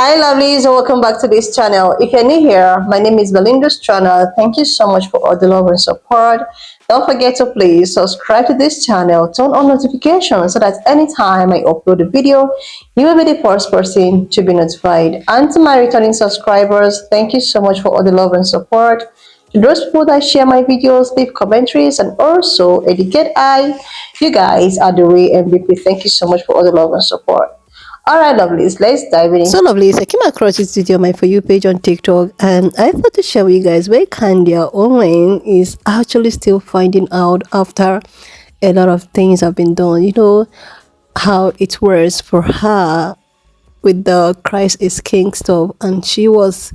Hi lovelies and welcome back to this channel. If you're new here, my name is Belinda's channel. Thank you so much for all the love and support. Don't forget to please subscribe to this channel, turn on notifications so that anytime I upload a video, you will be the first person to be notified. And to my returning subscribers, thank you so much for all the love and support. To those people that share my videos, leave commentaries, and also educate I, you guys are the way MVP. Thank you so much for all the love and support. Alright, lovelies, let's dive in. So, lovelies, I came across this video on my For You page on TikTok, and I thought to share with you guys where Candece Owen is actually still finding out after a lot of things have been done. You know how it was for her with the Christ is King stuff, and she was,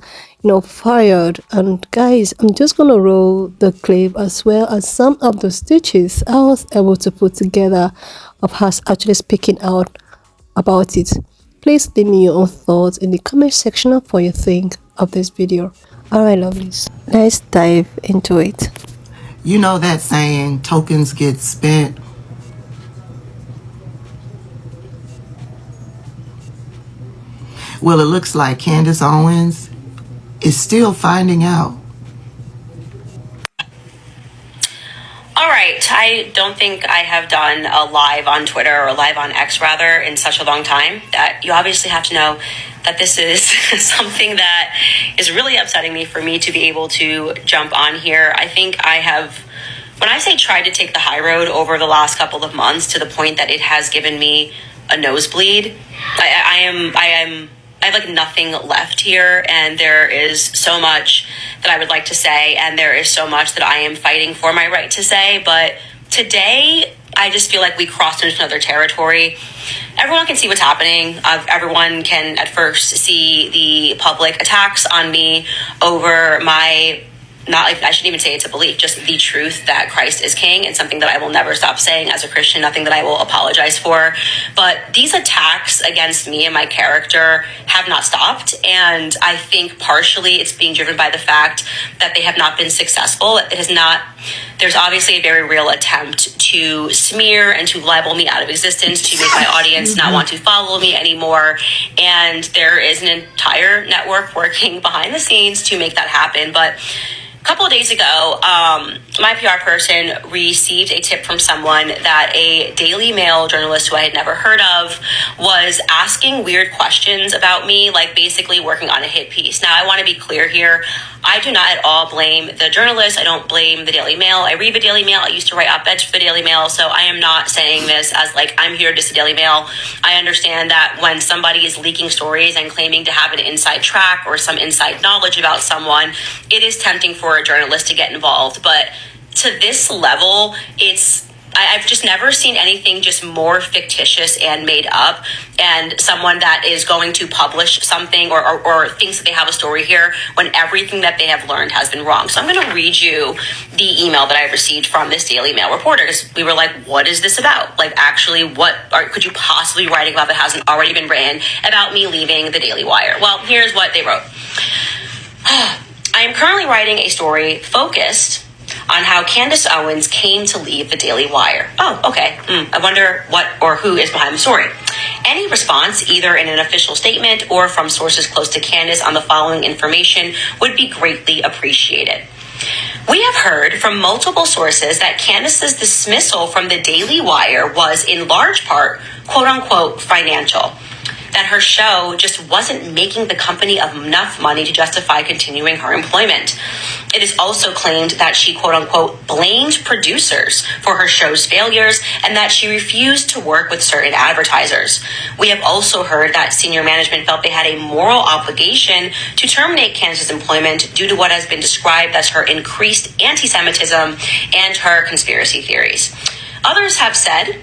fired. And guys, I'm just gonna roll the clip as well as some of the stitches I was able to put together of her actually speaking out about it. Please leave me your own thoughts in the comment section of what you think of this video. Alright, lovelies, let's dive into it. You know that saying, tokens get spent? Well, it looks like Candace Owens is still finding out. All right, I don't think I have done a live on Twitter or live on X rather in such a long time that you obviously have to know that this is something that is really upsetting me for me to be able to jump on here. I think I have, when I say tried to take the high road over the last couple of months to the point that it has given me a nosebleed, I have like nothing left here, and there is so much that I would like to say, and there is so much that I am fighting for my right to say. But today, I just feel like we crossed into another territory. Everyone can see what's happening. Everyone can at first see the public attacks on me over my, not like I shouldn't even say it's a belief, just the truth that Christ is King, and something that I will never stop saying as a Christian, nothing that I will apologize for. But these attacks against me and my character have not stopped, and I think partially it's being driven by the fact that they have not been successful. It has not. There's obviously a very real attempt to smear and to libel me out of existence, to make my audience not want to follow me anymore, and there is an entire network working behind the scenes to make that happen. But a couple of days ago, my PR person received a tip from someone that a Daily Mail journalist who I had never heard of was asking weird questions about me, like basically working on a hit piece. Now, I want to be clear here. I do not at all blame the journalist. I don't blame the Daily Mail. I read the Daily Mail. I used to write op-eds for the Daily Mail, so I am not saying this as like I'm here just the Daily Mail. I understand that when somebody is leaking stories and claiming to have an inside track or some inside knowledge about someone, it is tempting for a journalist to get involved. But to this level, I've just never seen anything just more fictitious and made up, and someone that is going to publish something or thinks that they have a story here when everything that they have learned has been wrong. So I'm going to read you the email that I received from this Daily Mail reporter, because we were like, what is this about? Like, actually, what could you possibly be writing about that hasn't already been written about me leaving the Daily Wire? Well, here's what they wrote. I am currently writing a story focused on how Candace Owens came to leave the Daily Wire. Oh, okay. I wonder what or who is behind the story. Any response, either in an official statement or from sources close to Candace on the following information, would be greatly appreciated. We have heard from multiple sources that Candace's dismissal from the Daily Wire was in large part, quote unquote, financial. That her show just wasn't making the company enough money to justify continuing her employment. It is also claimed that she, quote unquote, blamed producers for her show's failures and that she refused to work with certain advertisers. We have also heard that senior management felt they had a moral obligation to terminate Candace's employment due to what has been described as her increased anti-Semitism and her conspiracy theories. Others have said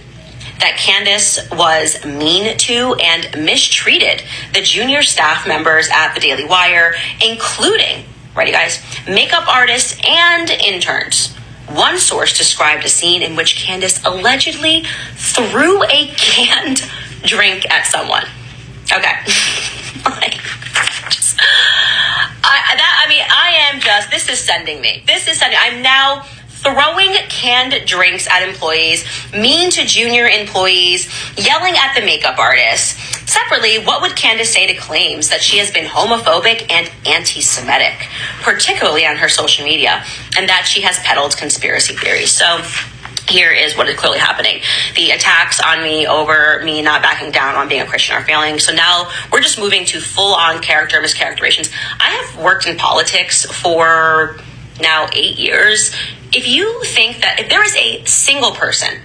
that Candace was mean to and mistreated the junior staff members at the Daily Wire, including, ready guys, makeup artists and interns. One source described a scene in which Candace allegedly threw a canned drink at someone. Okay. This is sending me. I'm now throwing canned drinks at employees, mean to junior employees, yelling at the makeup artists, Separately, what would Candace say to claims that she has been homophobic and anti-Semitic, particularly on her social media, and that she has peddled conspiracy theories? So here is what is clearly happening. The attacks on me over me not backing down on being a Christian are failing. So now we're just moving to full-on character mischaracterizations. I have worked in politics for now 8 years. If you think that if there is a single person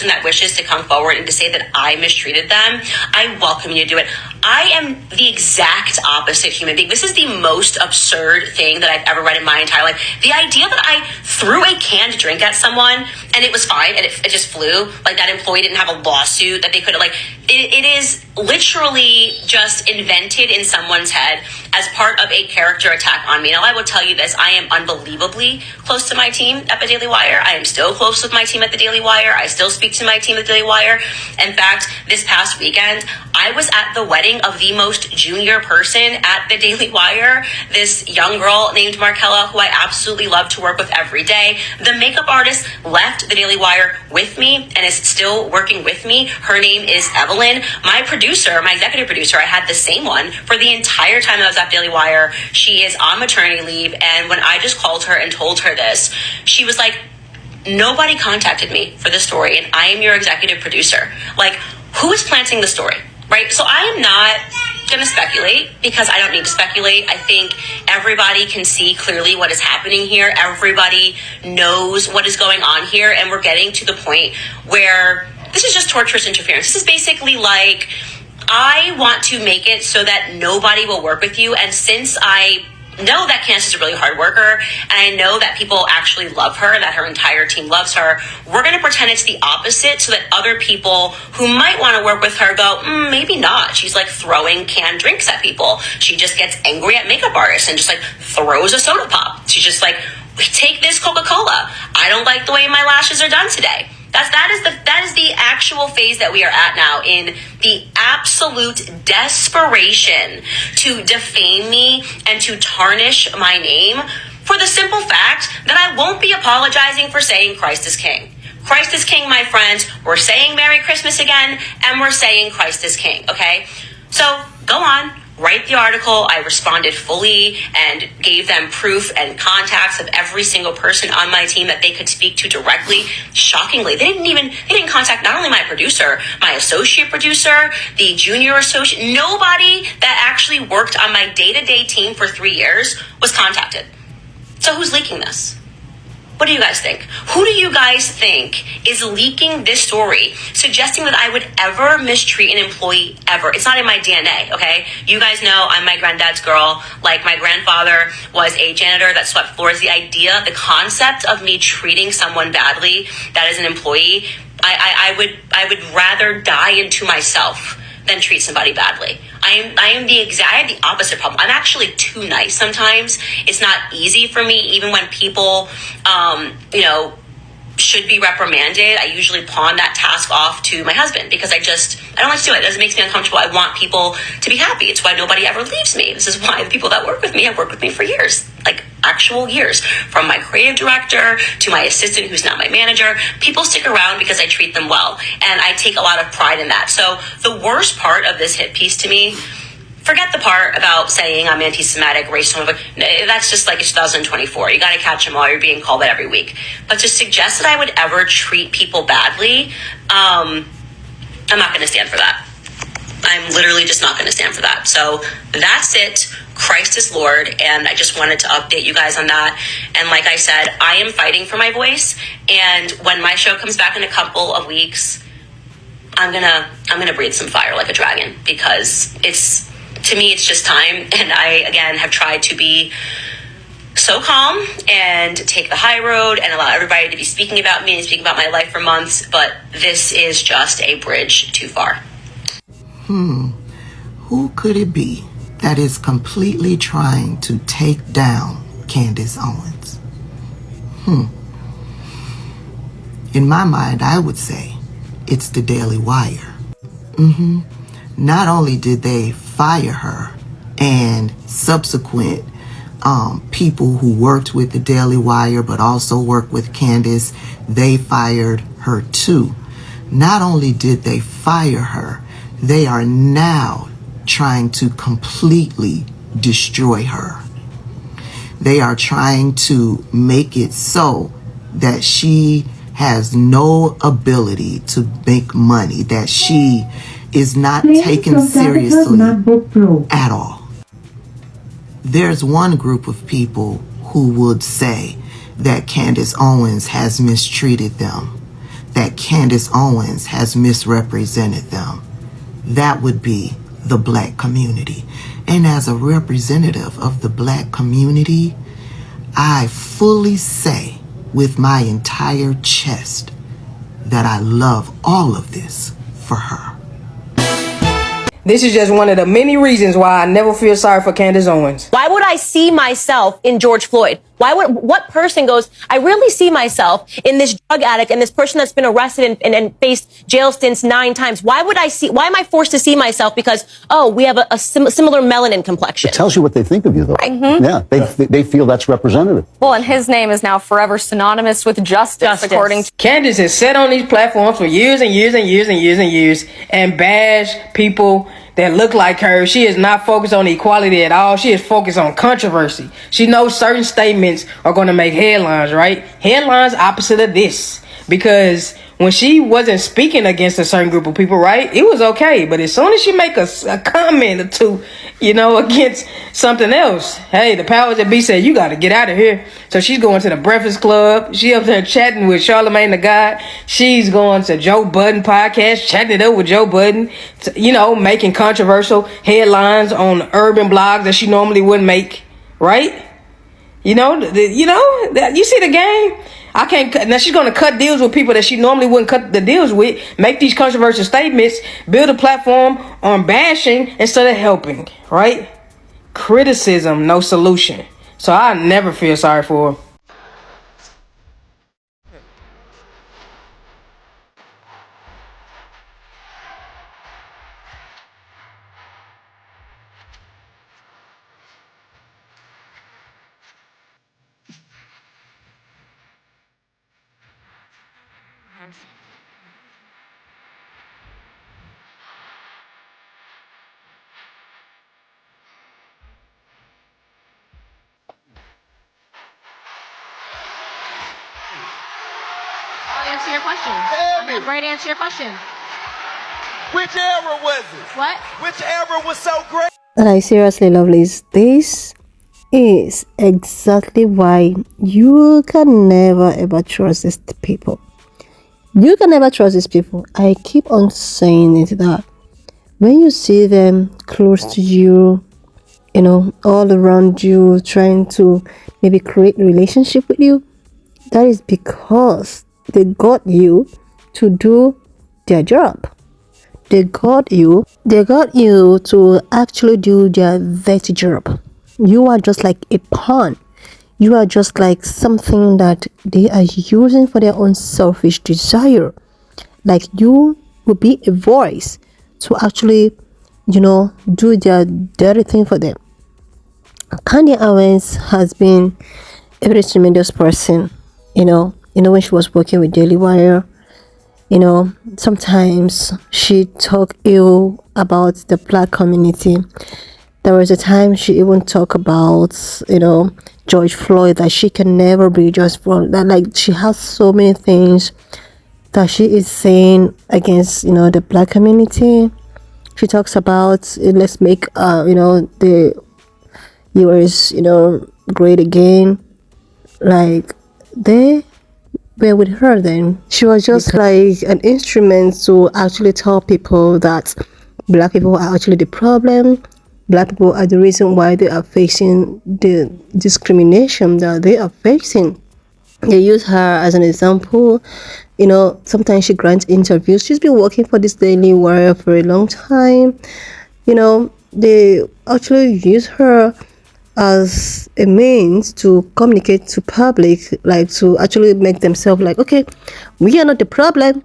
that wishes to come forward and to say that I mistreated them, I welcome you to do it. I am the exact opposite human being. This is the most absurd thing that I've ever read in my entire life. The idea that I threw a canned drink at someone and it was fine and it just flew, like that employee didn't have a lawsuit that they could have, like, it is literally just invented in someone's head as part of a character attack on me. Now, I will tell you this, I am unbelievably close to my team at the Daily Wire. I am still close with my team at the Daily Wire. I still speak to my team at the Daily Wire. In fact, this past weekend, I was at the wedding of the most junior person at the Daily Wire, this young girl named Markella, who I absolutely love to work with every day. The makeup artist left the Daily Wire with me and is still working with me. Her name is Evelyn. My producer, my executive producer, I had the same one for the entire time I was at Daily Wire. She is on maternity leave, and when I just called her and told her this, she was like, nobody contacted me for this story, and I am your executive producer. Like, who is planting the story, right? So I am not going to speculate because I don't need to speculate. I think everybody can see clearly what is happening here. Everybody knows what is going on here, and we're getting to the point where this is just torturous interference. This is basically like, I want to make it so that nobody will work with you, and since I know that Candace is a really hard worker, and I know that people actually love her, that her entire team loves her, we're going to pretend it's the opposite so that other people who might want to work with her go, maybe not. She's like throwing canned drinks at people. She just gets angry at makeup artists and just like throws a soda pop. She's just like, take this Coca-Cola. I don't like the way my lashes are done today. That is the actual phase that we are at now, in the absolute desperation to defame me and to tarnish my name for the simple fact that I won't be apologizing for saying Christ is King. Christ is King, my friends. We're saying Merry Christmas again, and we're saying Christ is King, okay? So go on. Write the article. I responded fully and gave them proof and contacts of every single person on my team that they could speak to directly. Shockingly, they didn't contact not only my producer, my associate producer, the junior associate. Nobody that actually worked on my day-to-day team for 3 years was contacted. So who's leaking this? What do you guys think? Who do you guys think is leaking this story, suggesting that I would ever mistreat an employee ever? It's not in my DNA, okay? You guys know I'm my granddad's girl. Like, my grandfather was a janitor that swept floors. The idea, the concept of me treating someone badly that is an employee, I would rather die into myself than treat somebody badly. I have the opposite problem. I'm actually too nice sometimes. It's not easy for me, even when people, should be reprimanded. I usually pawn that task off to my husband because I don't like to do it. It makes me uncomfortable. I want people to be happy. It's why nobody ever leaves me. This is why the people that work with me have worked with me for years, like actual years, from my creative director to my assistant, who's now my manager. People stick around because I treat them well, and I take a lot of pride in that. So the worst part of this hit piece to me, forget the part about saying I'm anti-Semitic, racist, that's just like 2024. You got to catch them all. You're being called that every week. But to suggest that I would ever treat people badly, I'm not going to stand for that. I'm literally just not going to stand for that. So that's it. Christ is Lord, and I just wanted to update you guys on that. And like I said, I am fighting for my voice, and when my show comes back in a couple of weeks, I'm gonna breathe some fire like a dragon, because to me, it's just time. And I, again, have tried to be so calm and take the high road and allow everybody to be speaking about me and speaking about my life for months. But this is just a bridge too far. Who could it be that is completely trying to take down Candace Owens? In my mind, I would say it's the Daily Wire. Not only did they fire her, and subsequent people who worked with the Daily Wire but also worked with Candace, they fired her too. Not only did they fire her, They are now trying to completely destroy her. They are trying to make it so that she has no ability to make money, that she is not taken seriously at all. There's one group of people who would say that Candace Owens has mistreated them, that Candace Owens has misrepresented them. That would be the black community. And as a representative of the black community, I fully say with my entire chest that I love all of this for her. This is just one of the many reasons why I never feel sorry for Candace Owens. Why would I see myself in George Floyd? What person goes, I really see myself in this drug addict and this person that's been arrested and faced jail stints 9 times. Why am I forced to see myself because, we have a similar melanin complexion? It tells you what they think of you, though. Right. Mm-hmm. Yeah, they feel that's representative. Well, and his name is now forever synonymous with justice. According to Candace has sat on these platforms for years and years and years and years and years and bashed people that look like her. She is not focused on equality at all. She is focused on controversy. She knows certain statements are going to make headlines, right? Headlines opposite of this. Because when she wasn't speaking against a certain group of people, right, it was okay. But as soon as she make a comment or two, against something else, hey, the powers that be said, you got to get out of here. So she's going to the Breakfast Club. She up there chatting with Charlamagne the God. She's going to Joe Budden podcast, chatting it up with Joe Budden, making controversial headlines on urban blogs that she normally wouldn't make, right? You see the game? I can't. Now she's going to cut deals with people that she normally wouldn't cut the deals with, make these controversial statements, build a platform on bashing instead of helping, right? Criticism, no solution. So I never feel sorry for her. Answer your question. I'm ready to answer your question. Which era was it? What? Which era was so great? Like, seriously, lovelies, this is exactly why you can never ever trust these people. You can never trust these people. I keep on saying it, that when you see them close to you, all around you, trying to maybe create a relationship with you, that is because they got you to do their job. They got you to actually do their dirty job. You are just like a pawn. You are just like something that they are using for their own selfish desire. Like, you will be a voice to actually, do their dirty thing for them. Candace Owens has been a very tremendous person, when she was working with Daily Wire. Sometimes she talked ill about the black community. There was a time she even talked about, George Floyd, that she can never be George Floyd. That, like, she has so many things that she is saying against, the black community. She talks about, let's make, the US, great again. Like, they were with her then. She was just like an instrument to actually tell people that black people are actually the problem. Black people are the reason why they are facing the discrimination that they are facing. They use her as an example. Sometimes she grants interviews. She's been working for this Daily Wire for a long time. They actually use her as a means to communicate to public, like to actually make themselves like, okay, we are not the problem.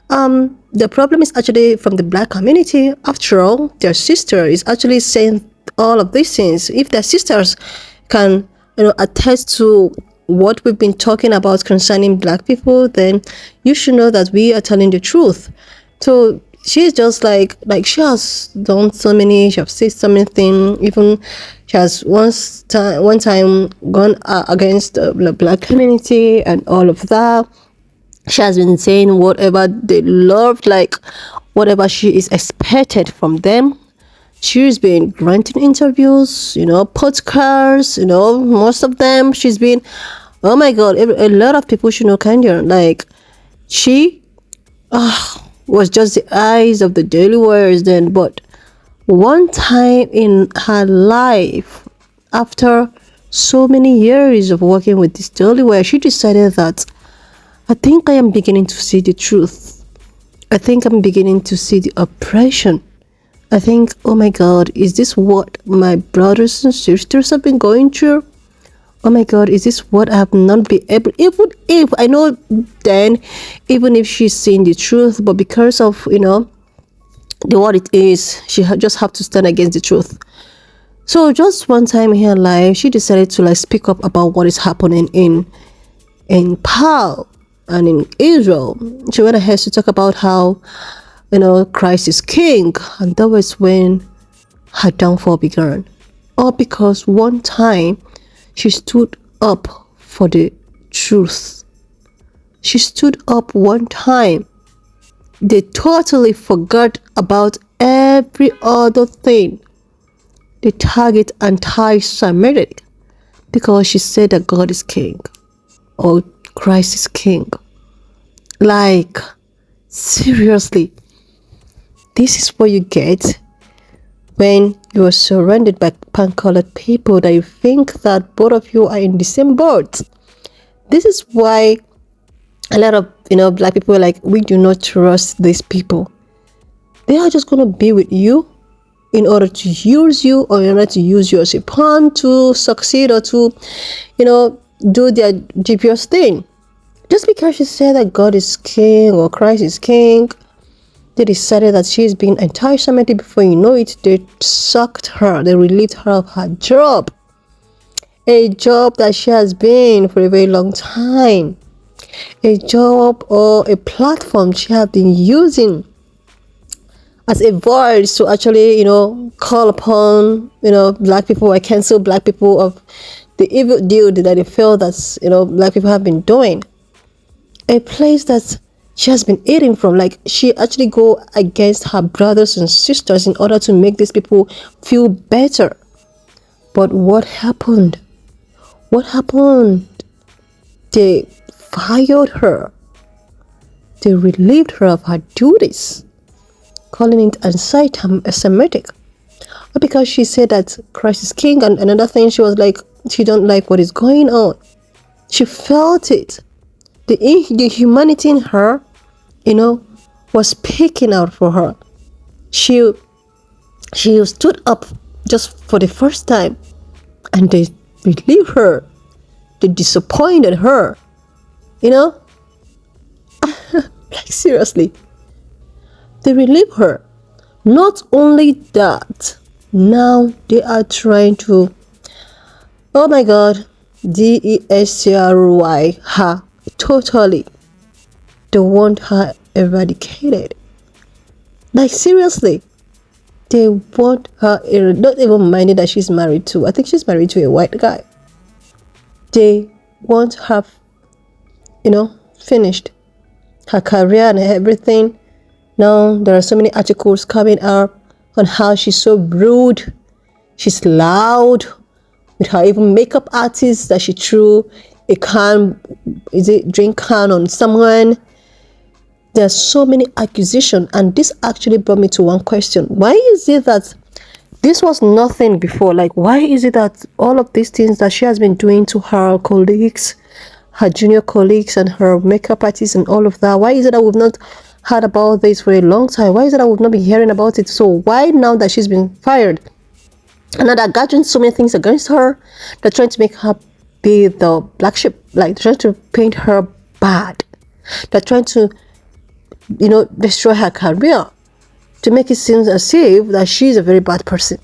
The problem is actually from the black community. After all, their sister is actually saying all of these things. If their sisters can, attest to what we've been talking about concerning black people, then you should know that we are telling the truth. So she's just like she has done so many, she has said so many things. Even she has one time gone against the black community and all of that. She has been saying whatever they loved, like whatever she is expected from them. She's been granting interviews, podcasts, most of them. She's been, oh my God, a lot of people should know Kenya. Like, she was just the eyes of the daily warriors then. But one time in her life, after so many years of working with this daily warrior, she decided that I think I am beginning to see the truth. I think I'm beginning to see the oppression. I think, oh my God, is this what my brothers and sisters have been going through? Oh my God, is this what I have not been able, even if, I know then, even if she's seeing the truth, but because of, the what it is, she just have to stand against the truth. So just one time in her life, she decided to like speak up about what is happening in Pe.Ple and in Israel. She went ahead to talk about how, Christ is king, and that was when her downfall began. All because one time she stood up for the truth. She stood up one time. They totally forgot about every other thing. They target anti-Semitic because she said that God is king or Christ is king. Like, seriously, this is what you get when you are surrounded by pan-colored people that you think that both of you are in the same boat. This is why a lot of black people are like, we do not trust these people. They are just going to be with you in order to use you, or in order to use you as a pawn to succeed or to do their dubious thing. Just because she said that God is king or Christ is king, they decided that she's being anti-Semitic. Before you know it, they sucked her. They relieved her of her job. A job that she has been for a very long time. A job or a platform she has been using as a voice to actually, call upon, black people or cancel black people of the evil deed that they feel that, black people have been doing. A place that she has been eating from. Like, she actually go against her brothers and sisters in order to make these people feel better. But what happened? What happened? They fired her. They relieved her of her duties, calling it anti-Semitic. But because she said that Christ is king, and another thing, she was like, she don't like what is going on. She felt it. The humanity in her, was speaking out for her. She stood up just for the first time, and they relieved her. They disappointed her. Like, seriously. They relieved her. Not only that, now they are trying to, oh my God, destroy her totally. They want her eradicated. Like, seriously, they want her not even minding that she's married to, I think she's married to a white guy. They want her, finished. Her career and everything. Now there are so many articles coming out on how she's so rude, she's loud, with her even makeup artist that she threw a drink can on someone. There are so many accusations, and this actually brought me to one question. Why is it that this was nothing before? Like, why is it that all of these things that she has been doing to her colleagues, her junior colleagues and her makeup artists and all of that, why is it that we've not heard about this for a long time? Why is it that we've not been hearing about it? So why now that she's been fired, and now they're gathering so many things against her, they're trying to make her be the black sheep, like they're trying to paint her bad, they're trying to destroy her career, to make it seem as if that she's a very bad person.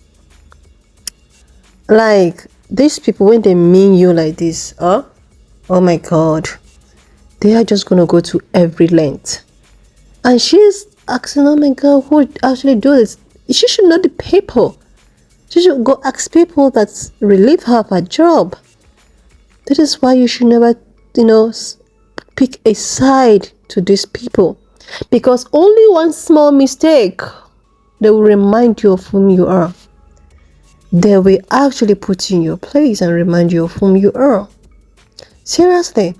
Like, these people, when they mean you like this, oh my God, they are just gonna go to every length. And she's asking, oh my God, who would actually do this? She should know the people. She should go ask people that relieve her of her job. That is why you should never, pick a side to these people. Because only one small mistake, they will remind you of whom you are. They will actually put you in your place and remind you of whom you are. Seriously,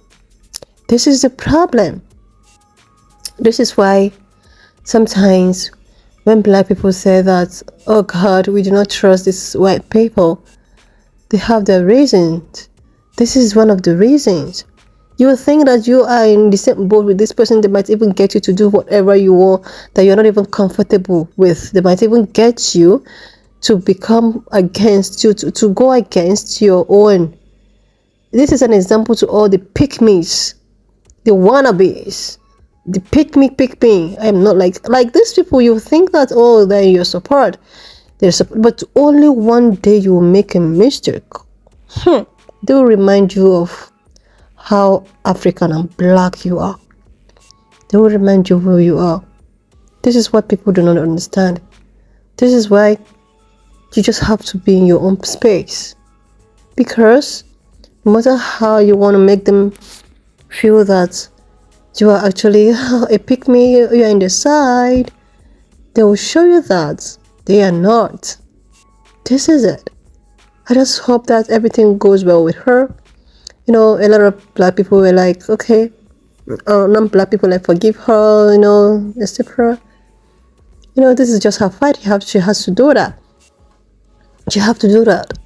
this is the problem. This is why sometimes when black people say that, oh God, we do not trust these white people, they have their reasons. This is one of the reasons. You will think that you are in the same boat with this person. They might even get you to do whatever you want that you're not even comfortable with. They might even get you to become against you, to go against your own. This is an example to all the pick-me's, the wannabes, the pick me. I am not like these people. You think that, oh, they're your support. But only one day you will make a mistake. They will remind you of how African and black you are. They will remind you who you are. This is what people do not understand. This is why you just have to be in your own space. Because no matter how you want to make them feel that you are actually a pick-me, you are in the side, they will show you that they are not. This is it. I just hope that everything goes well with her. A lot of black people were like, okay, non-black people like, forgive her, etc. This is just her fight. She has to do that. You have to do that.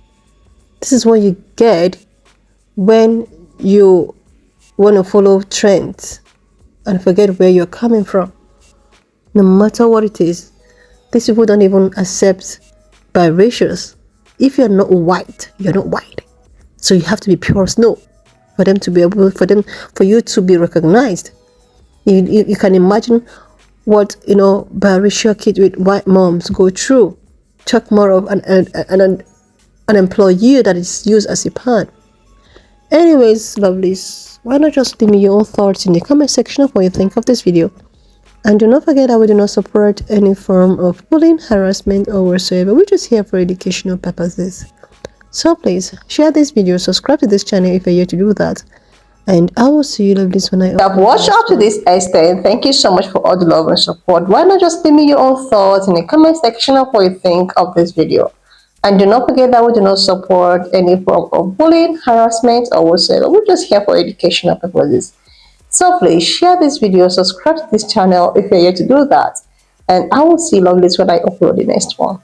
This is what you get when you want to follow trends and forget where you're coming from. No matter what it is, these people don't even accept biracials. If you're not white, you're not white. So you have to be pure snow for them to be able, for you to be recognized. You can imagine what biracial kids with white moms go through. Talk more of an employee that is used as a pawn. Anyways, lovelies, why not just leave me your own thoughts in the comment section of what you think of this video. And do not forget that we do not support any form of bullying, harassment, or whatsoever. We're just here for educational purposes. So please share this video, subscribe to this channel if you're here to do that. And I will see you lovelies when I I've watched up to this extent. Thank you so much for all the love and support. Why not just leave me your own thoughts in the comment section of what you think of this video. And do not forget that we do not support any form of bullying, harassment, or whatsoever. We're just here for educational purposes. So please share this video, subscribe to this channel if you're here to do that. And I will see you lovelies when I upload the next one.